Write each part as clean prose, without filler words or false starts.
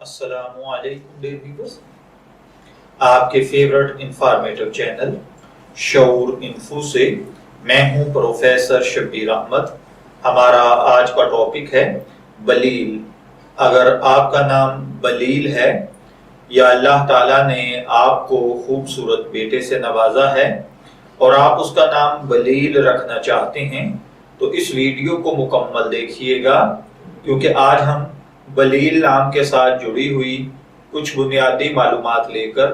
السلام علیکم dear viewers, آپ کے فیورٹ انفارمیٹو چینل شعور انفو سے میں ہوں پروفیسر شبیر احمد۔ ہمارا آج کا ٹاپک ہے بلیل۔ اگر آپ کا نام بلیل ہے یا اللہ تعالیٰ نے آپ کو خوبصورت بیٹے سے نوازا ہے اور آپ اس کا نام بلیل رکھنا چاہتے ہیں تو اس ویڈیو کو مکمل دیکھیے گا، کیونکہ آج ہم بلیل نام کے ساتھ جڑی ہوئی کچھ بنیادی معلومات لے کر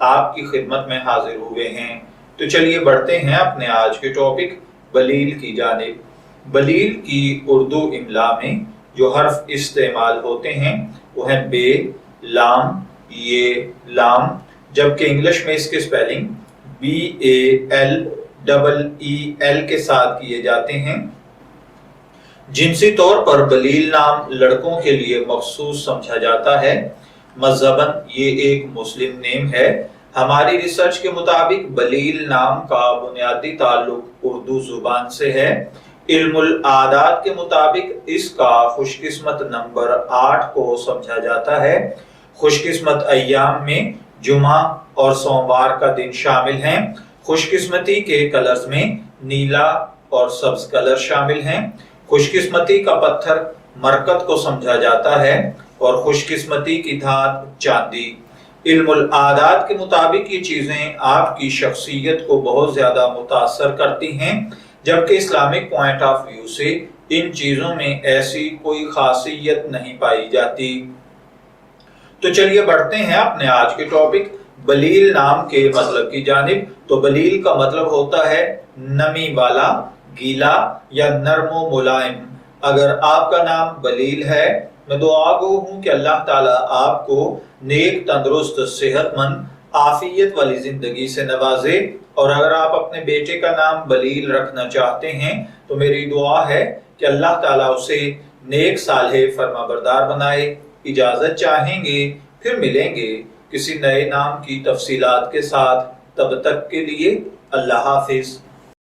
آپ کی خدمت میں حاضر ہوئے ہیں۔ تو چلیے بڑھتے ہیں اپنے آج کے ٹاپک بلیل کی جانب۔ بلیل کی اردو املا میں جو حرف استعمال ہوتے ہیں وہ ہیں بے، لام، یہ، لام، جبکہ انگلش میں اس کے سپیلنگ BALEEL کے ساتھ کیے جاتے ہیں۔ جنسی طور پر بلیل نام لڑکوں کے لیے مخصوص سمجھا جاتا ہے۔ مذہباً یہ ایک مسلم نیم ہے۔ ہماری ریسرچ کے مطابق بلیل نام کا بنیادی تعلق اردو زبان سے ہے۔ علم العادات کے مطابق اس کا خوش قسمت نمبر 8 کو سمجھا جاتا ہے۔ خوش قسمت ایام میں جمعہ اور سوموار کا دن شامل ہیں۔ خوش قسمتی کے کلرز میں نیلا اور سبز کلر شامل ہیں۔ خوش قسمتی کا پتھر مرکت کو سمجھا جاتا ہے اور خوش قسمتی کی دھات چاندی۔ علم العادات کے مطابق یہ چیزیں آپ کی شخصیت کو بہت زیادہ متاثر کرتی ہیں، جبکہ اسلامک پوائنٹ آف ویو سے ان چیزوں میں ایسی کوئی خاصیت نہیں پائی جاتی۔ تو چلیے بڑھتے ہیں اپنے آج کے ٹاپک بلیل نام کے مطلب کی جانب۔ تو بلیل کا مطلب ہوتا ہے نمی والا، گیلا یا نرم و ملائم۔ اگر آپ کا نام بلیل ہے، میں دعا گو ہوں کہ اللہ تعالیٰ آپ کو نیک، تندرست، صحت مند، عافیت والی زندگی سے نوازے۔ اور اگر آپ اپنے بیٹے کا نام بلیل رکھنا چاہتے ہیں تو میری دعا ہے کہ اللہ تعالیٰ اسے نیک، صالح، فرما بردار بنائے۔ اجازت چاہیں گے، پھر ملیں گے کسی نئے نام کی تفصیلات کے ساتھ۔ تب تک کے لیے اللہ حافظ۔